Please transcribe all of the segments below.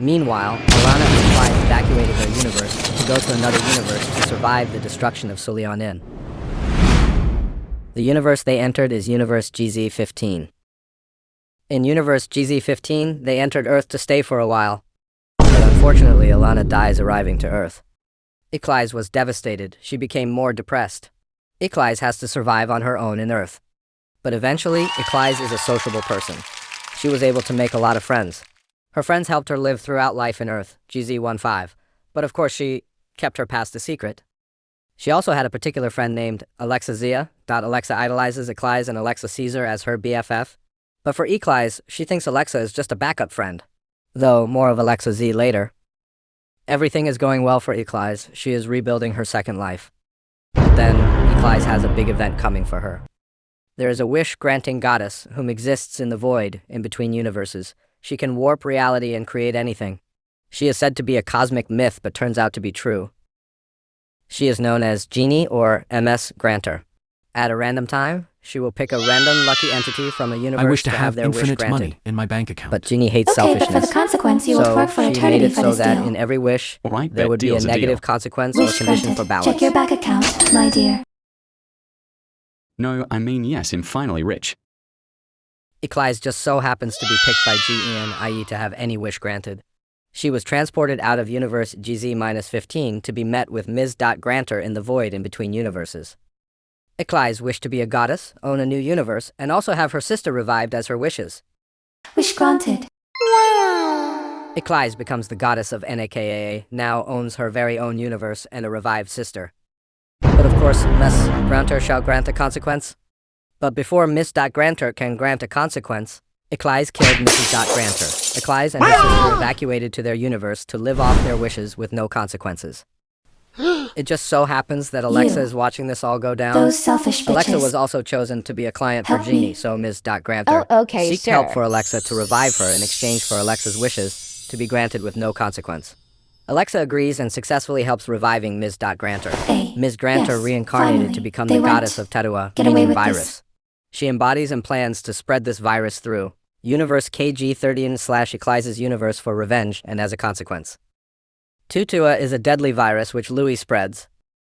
Meanwhile, Alana and Clyde evacuated their universe to go to another universe to survive the destruction of Sulion. The universe they entered is Universe GZ-15. In Universe GZ-15, they entered Earth to stay for a while, but unfortunately Alana dies arriving to Earth. Iclise was devastated. She became more depressed. Iclise has to survive on her own in Earth. But eventually, Iclise is a sociable person. She was able to make a lot of friends. Her friends helped her live throughout life in Earth, GZ-15, but of course she kept her past a secret. She also had a particular friend named Alexa Zia. Alexa idolizes Iclise and Alexa sees her as her BFF. But for Iclise, she thinks Alexa is just a backup friend. Though, more of Alexa Z later. Everything is going well for Iclise. She is rebuilding her second life. But then, Iclise has a big event coming for her. There is a wish-granting goddess whom exists in the void in between universes. She can warp reality and create anything. She is said to be a cosmic myth, but turns out to be true. She is known as Genie or MS Granter. At a random time, she will pick a random lucky entity from a universe I wish to have have their wish infinite granted. money in my bank account. But Genie hates Okay, but selfishness. for the consequence, you will So work for she eternity made it for so this that deal. in every wish, All right, there that would be a deal's a negative deal. consequence or Wish condition granted. for balance. Check your bank account, my dear. No, I mean yes, I'm finally rich. Iclise just so happens to be picked by GEN, i.e. to have any wish granted. She was transported out of Universe GZ-15 to be met with Ms. Granter in the void in between universes. Iclise wished to be a goddess, own a new universe, and also have her sister revived as her wishes. Wish granted. Iclise becomes the goddess of NAKAA, now owns her very own universe and a revived sister. But of course, Ms. Granter shall grant a consequence. But before Ms. Granter can grant a consequence, Iclise killed Mrs. Granter. Iclise and her sister evacuated to their universe to live off their wishes with no consequences. It just so happens that Alexa You. is watching this all go down. Those selfish bitches. Alexa was also chosen to be a client for Help Genie, me. so Ms. Granter Oh, okay, seeked help sure. for Alexa to revive her in exchange for Alexa's wishes to be granted with no consequence. Alexa agrees and successfully helps reviving Ms. Granter. Hey, Ms. Granter yes, reincarnated finally. to become They the went. goddess of Terua, Get away meaning with virus. this. She embodies and plans to spread this virus through Universe KG-13/Iclise's universe for revenge and as a consequence. Tutua is a deadly virus which Louis spreads.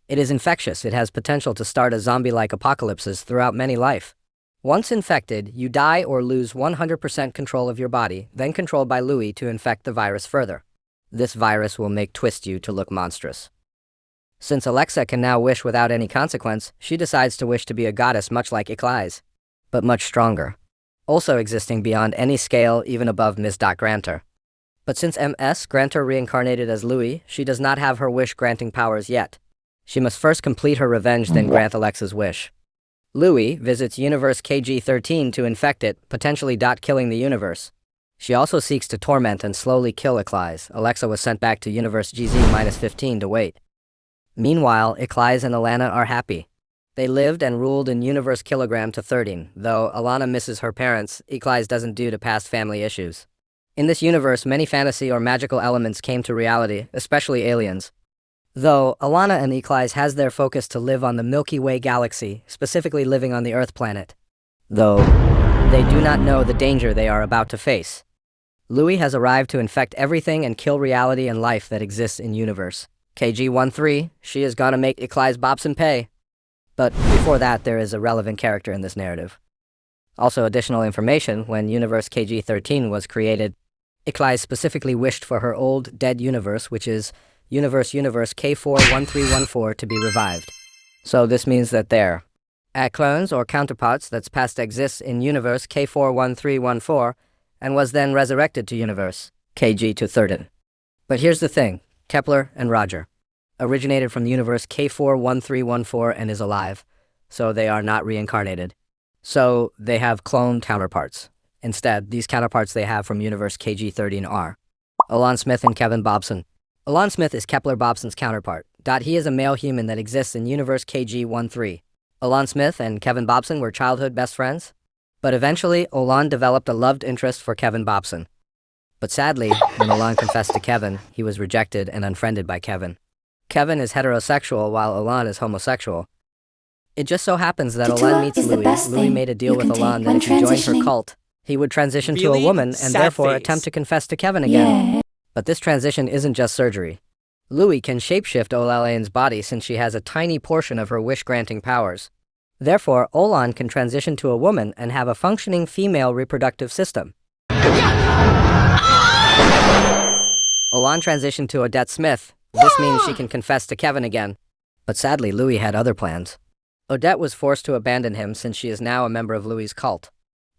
It is infectious. It has potential to start a zombie-like apocalypses throughout many life. Once infected, you die or lose 100% control of your body, then controlled by Louis to infect the virus further. This virus will make twist you to look monstrous. Since Alexa can now wish without any consequence, she decides to wish to be a goddess much like Iclise, but much stronger, also existing beyond any scale even above Ms. Granter. But since MS Granter reincarnated as Louis, she does not have her wish-granting powers yet. She must first complete her revenge, then grant Alexa's wish. Louis visits Universe KG-13 to infect it, potentially killing the universe. She also seeks to torment and slowly kill Iclise. Alexa was sent back to Universe GZ-15 to wait. Meanwhile, Iclise and Alana are happy. They lived and ruled in Universe Kilogram to 13. Though Alana misses her parents, Iclise doesn't due to past family issues. In this universe, many fantasy or magical elements came to reality, especially aliens. Though, Alana and Iclise has their focus to live on the Milky Way galaxy, specifically living on the Earth planet. Though, they do not know the danger they are about to face. Louis has arrived to infect everything and kill reality and life that exists in universe. KG-13, she is gonna make Iclise Bobson pay. But before that, there is a relevant character in this narrative. Also, additional information, when Universe KG-13 was created, Iclise specifically wished for her old, dead universe, which is Universe K41314, to be revived. So this means that their clones or counterparts that's past exists in Universe K41314 and was then resurrected to Universe KG-13. But here's the thing, Kepler and Roger originated from Universe K41314 and is alive, so they are not reincarnated. So they have clone counterparts. Instead, these counterparts they have from Universe KG-13 are Alon Smith and Kevin Bobson. Alon Smith is Kepler Bobson's counterpart. He is a male human that exists in Universe KG-13. Alon Smith and Kevin Bobson were childhood best friends, but eventually Alon developed a loved interest for Kevin Bobson. But sadly, when Alon confessed to Kevin, he was rejected and unfriended by Kevin. Kevin is heterosexual while Alon is homosexual. It just so happens that Tutua Alon meets is the Louis. best Louis thing made a deal you with can Alon take that when if he joined her transitioning. cult, he would transition to a Really? woman and Sad therefore face. attempt to confess to Kevin again. Yeah. But this transition isn't just surgery. Louis can shapeshift Olaan's body since she has a tiny portion of her wish-granting powers. Therefore, Olan can transition to a woman and have a functioning female reproductive system. Olan transitioned to Odette Smith. This means she can confess to Kevin again. But sadly, Louis had other plans. Odette was forced to abandon him since she is now a member of Louis' cult.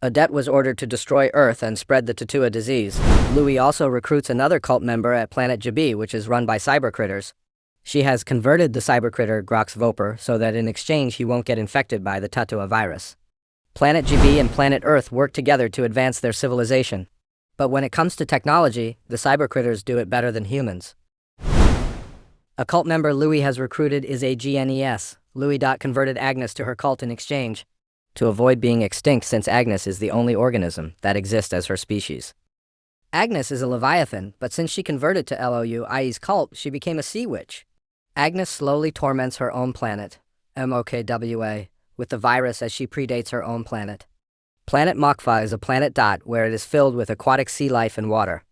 Odette was ordered to destroy Earth and spread the Tatua disease. Louis also recruits another cult member at planet Jabi, which is run by cyber critters. She has converted the cyber critter Grox Voper so that in exchange he won't get infected by the Tatua virus. Planet Jabi and planet Earth work together to advance their civilization. But when it comes to technology, the cyber critters do it better than humans. A cult member Louis has recruited is a GNES. Louis converted Agnes to her cult in exchange, to avoid being extinct since Agnes is the only organism that exists as her species. Agnes is a Leviathan, but since she converted to Loui's cult, she became a sea witch. Agnes slowly torments her own planet, Mokwa, with the virus as she predates her own planet. Planet Mokwa is a planet where it is filled with aquatic sea life and water.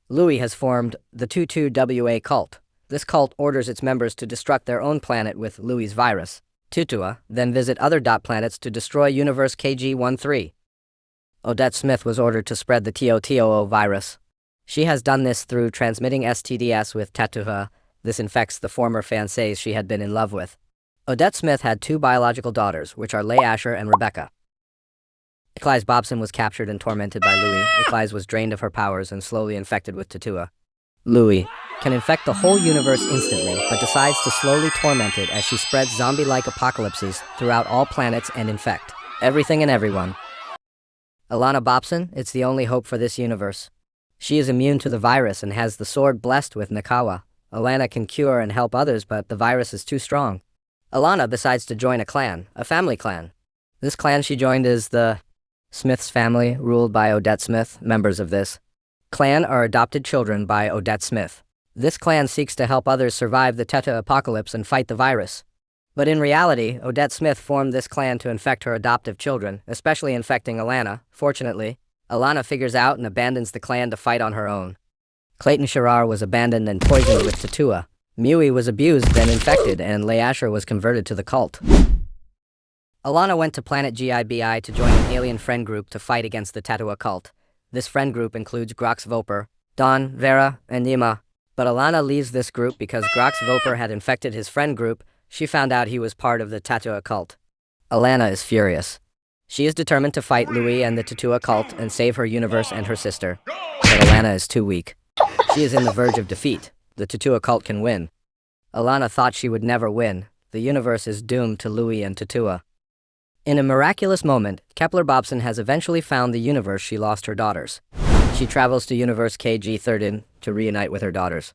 Louis has formed the 22WA cult. This cult orders its members to destruct their own planet with Louis' virus, Tutua, then visit other planets to destroy Universe KG-13. Odette Smith was ordered to spread the TOTOO virus. She has done this through transmitting STDs with Tatua. This infects the former fiancés she had been in love with. Odette Smith had 2 biological daughters, which are Leigh Asher and Rebecca. Eclise Bobson was captured and tormented by Louis. Eclise was drained of her powers and slowly infected with Tatua. Louis can infect the whole universe instantly, but decides to slowly torment it as she spreads zombie-like apocalypses throughout all planets and infect everything and everyone. Alana Bobson, it's the only hope for this universe. She is immune to the virus and has the sword blessed with Nakawa. Alana can cure and help others, but the virus is too strong. Alana decides to join a clan, a family clan. This clan she joined is the Smith's family, ruled by Odette Smith. Members of this clan are adopted children by Odette Smith. This clan seeks to help others survive the Teta apocalypse and fight the virus. But in reality, Odette Smith formed this clan to infect her adoptive children, especially infecting Alana. Fortunately, Alana figures out and abandons the clan to fight on her own. Clayton Sherrar was abandoned and poisoned with Tatua. Mui was abused, then infected, and Leigh Asher was converted to the cult. Alana went to planet GIBI to join an alien friend group to fight against the Tatua cult. This friend group includes Grox Voper, Dawn, Vera, and Nima. But Alana leaves this group because Grox Voper had infected his friend group. She found out he was part of the Tatua cult. Alana is furious. She is determined to fight Louis and the Tatua cult and save her universe and her sister. But Alana is too weak. She is in the verge of defeat. The Tatua cult can win. Alana thought she would never win. The universe is doomed to Louis and Tatua. In a miraculous moment, Kepler Bobson has eventually found the universe she lost her daughters. She travels to Universe KG-13 to reunite with her daughters.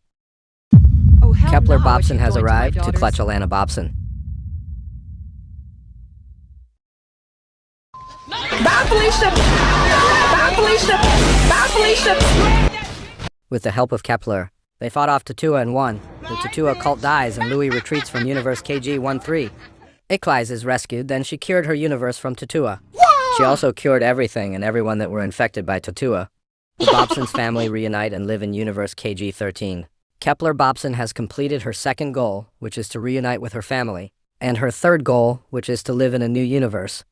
Oh, hell Kepler no, Bobson she's has going to my arrived to daughters. clutch Alana Bobson. Bye, Felicia! Bye, Felicia! Bye, Felicia! With the help of Kepler, they fought off Tatua and won. The Tatua cult dies and Louis retreats from Universe KG-13. Eclise is rescued, then she cured her universe from Tatua. She also cured everything and everyone that were infected by Tatua. The Bobson's family reunite and live in Universe KG-13. Kepler Bobson has completed her second goal, which is to reunite with her family, and her third goal, which is to live in a new universe.